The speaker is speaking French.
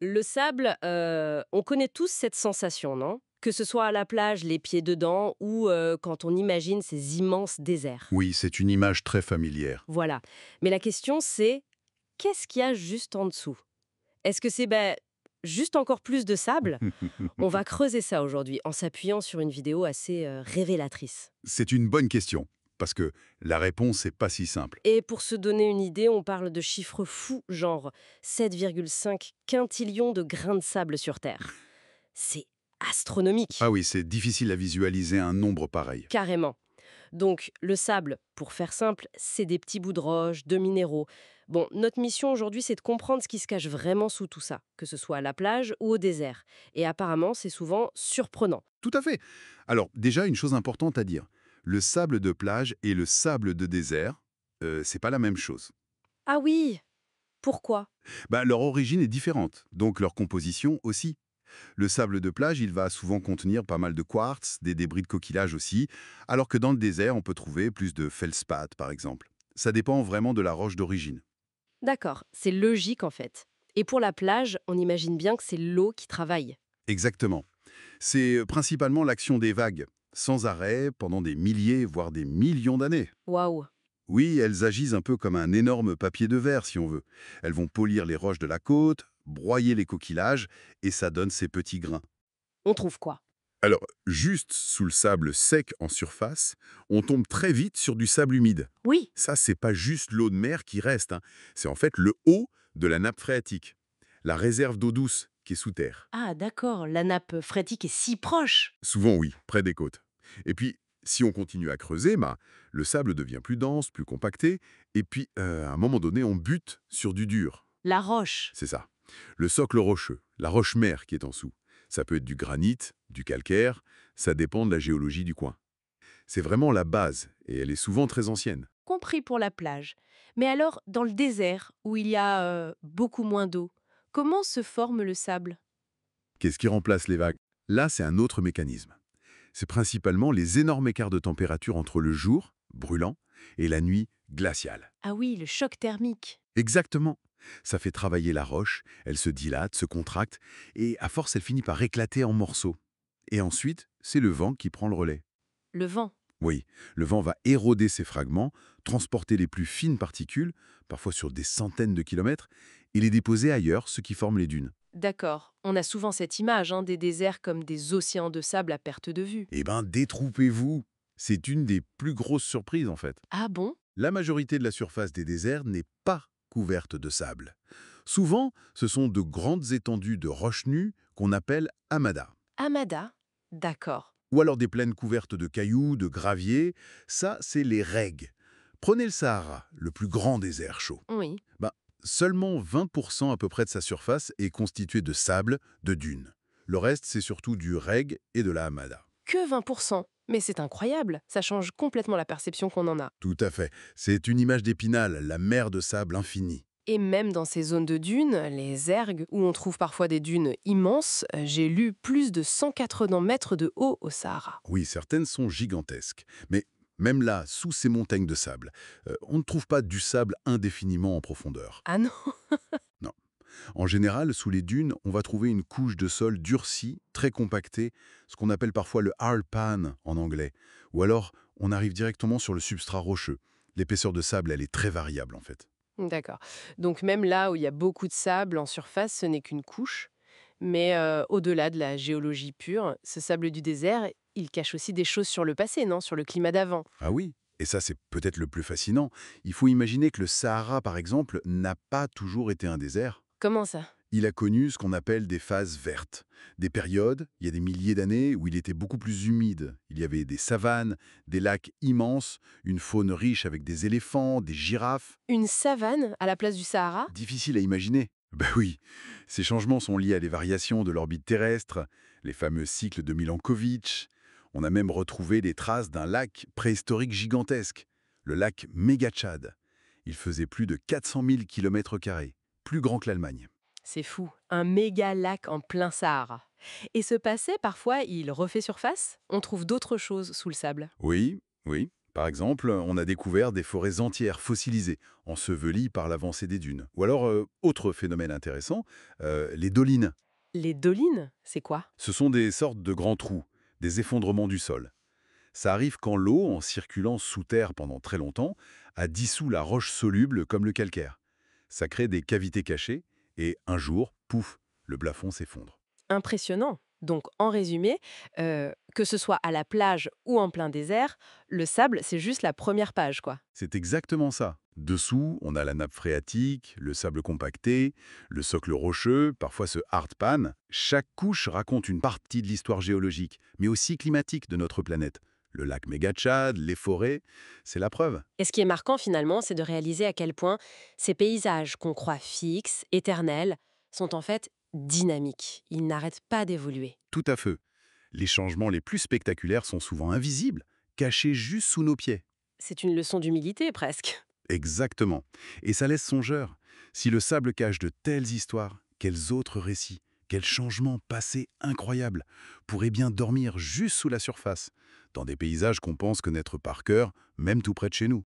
Le sable, on connaît tous cette sensation, non? Que ce soit à la plage, les pieds dedans, ou quand on imagine ces immenses déserts. Oui, c'est une image très familière. Voilà. Mais la question, c'est qu'est-ce qu'il y a juste en dessous? Est-ce que c'est juste encore plus de sable? On va creuser ça aujourd'hui en s'appuyant sur une vidéo assez révélatrice. C'est une bonne question, parce que la réponse n'est pas si simple. Et pour se donner une idée, on parle de chiffres fous, genre 7,5 quintillions de grains de sable sur Terre. C'est Ah astronomique, oui, c'est difficile à visualiser un nombre pareil. carrément. Donc, le sable, pour faire simple, c'est des petits bouts de roche, de minéraux. Bon, notre mission aujourd'hui, c'est de comprendre ce qui se cache vraiment sous tout ça, que ce soit à la plage ou au désert. Et apparemment, c'est souvent surprenant. Tout à fait. Alors, déjà, une chose importante à dire. Le sable de plage et le sable de désert, c'est pas la même chose. Ah oui, pourquoi? Leur origine est différente, donc leur composition aussi. Le sable de plage, il va souvent contenir pas mal de quartz, des débris de coquillage aussi, alors que dans le désert, on peut trouver plus de feldspath, par exemple. Ça dépend vraiment de la roche d'origine. D'accord, c'est logique en fait. Et pour la plage, on imagine bien que c'est l'eau qui travaille. Exactement. C'est principalement l'action des vagues, sans arrêt, pendant des milliers, voire des millions d'années. Waouh. Oui, elles agissent un peu comme un énorme papier de verre, si on veut. Elles vont polir les roches de la côte, broyer les coquillages, et ça donne ces petits grains. On trouve quoi? Alors, juste sous le sable sec en surface, on tombe très vite sur du sable humide. Oui. Ça, c'est pas juste l'eau de mer qui reste, hein. C'est en fait le haut de la nappe phréatique, la réserve d'eau douce qui est sous terre. Ah d'accord, la nappe phréatique est si proche. Souvent, oui, près des côtes. Et puis, si on continue à creuser, le sable devient plus dense, plus compacté, et puis, à un moment donné, on bute sur du dur. La roche. C'est ça. Le socle rocheux, la roche-mère qui est en dessous. Ça peut être du granit, du calcaire, ça dépend de la géologie du coin. C'est vraiment la base, et elle est souvent très ancienne. Compris pour la plage. Mais alors, dans le désert, où il y a beaucoup moins d'eau, comment se forme le sable? Qu'est-ce qui remplace les vagues? Là, c'est un autre mécanisme. C'est principalement les énormes écarts de température entre le jour, brûlant, et la nuit, glaciale. Ah oui, le choc thermique. Exactement. Ça fait travailler la roche, elle se dilate, se contracte, et à force, elle finit par éclater en morceaux. Et ensuite, c'est le vent qui prend le relais. Le vent. Oui, le vent va éroder ces fragments, transporter les plus fines particules, parfois sur des centaines de kilomètres, et les déposer ailleurs, ce qui forme les dunes. D'accord. On a souvent cette image des déserts comme des océans de sable à perte de vue. Eh ben, détrompez-vous. C'est une des plus grosses surprises, en fait. Ah bon? La majorité de la surface des déserts n'est pas couverte de sable. Souvent, ce sont de grandes étendues de roches nues qu'on appelle amadas. Amada? D'accord. Ou alors des plaines couvertes de cailloux, de graviers. Ça, c'est les règues. Prenez le Sahara, le plus grand désert chaud. Oui. Ben, seulement 20% à peu près de sa surface est constitué de sable, de dunes. Le reste, c'est surtout du reg et de la hamada. Que 20%. Mais c'est incroyable. Ça change complètement la perception qu'on en a. Tout à fait. C'est une image d'Épinal, la mer de sable infinie. Et même dans ces zones de dunes, les ergs, où on trouve parfois des dunes immenses, j'ai lu plus de 180 mètres de haut au Sahara. Oui, certaines sont gigantesques. Mais même là, sous ces montagnes de sable, on ne trouve pas du sable indéfiniment en profondeur. Ah non. Non. En général, sous les dunes, on va trouver une couche de sol durcie, très compactée, ce qu'on appelle parfois le hard pan en anglais. Ou alors, on arrive directement sur le substrat rocheux. L'épaisseur de sable, elle est très variable en fait. D'accord. Donc même là où il y a beaucoup de sable en surface, ce n'est qu'une couche. Mais au-delà de la géologie pure, ce sable du désert, il cache aussi des choses sur le passé, non? Sur le climat d'avant. Ah oui, et ça c'est peut-être le plus fascinant. Il faut imaginer que le Sahara, par exemple, n'a pas toujours été un désert. Comment ça? Il a connu ce qu'on appelle des phases vertes. Des périodes, il y a des milliers d'années, où il était beaucoup plus humide. Il y avait des savanes, des lacs immenses, une faune riche avec des éléphants, des girafes. Une savane à la place du Sahara? Difficile à imaginer. Ben oui, ces changements sont liés à des variations de l'orbite terrestre, les fameux cycles de Milankovitch. On a même retrouvé des traces d'un lac préhistorique gigantesque, le lac Mégatchad. Il faisait plus de 400 000 km², plus grand que l'Allemagne. C'est fou, un méga lac en plein Sahara. Et ce passé, parfois, il refait surface? On trouve d'autres choses sous le sable. Oui, oui. Par exemple, on a découvert des forêts entières fossilisées, ensevelies par l'avancée des dunes. Ou alors, autre phénomène intéressant, les dolines. Les dolines, c'est quoi? Ce sont des sortes de grands trous, des effondrements du sol. Ça arrive quand l'eau, en circulant sous terre pendant très longtemps, a dissous la roche soluble comme le calcaire. Ça crée des cavités cachées, et un jour, pouf, le plafond s'effondre. Impressionnant. Donc, en résumé, que ce soit à la plage ou en plein désert, le sable, c'est juste la première page, quoi. C'est exactement ça. Dessous, on a la nappe phréatique, le sable compacté, le socle rocheux, parfois ce hardpan. Chaque couche raconte une partie de l'histoire géologique, mais aussi climatique de notre planète. Le lac Mégatchad, les forêts, c'est la preuve. Et ce qui est marquant, finalement, c'est de réaliser à quel point ces paysages qu'on croit fixes, éternels, sont en fait dynamiques. Ils n'arrêtent pas d'évoluer. Tout à fait. Les changements les plus spectaculaires sont souvent invisibles, cachés juste sous nos pieds. C'est une leçon d'humilité, presque. Exactement. Et ça laisse songeur. Si le sable cache de telles histoires, quels autres récits, quels changements passés incroyables pourraient bien dormir juste sous la surface, dans des paysages qu'on pense connaître par cœur, même tout près de chez nous.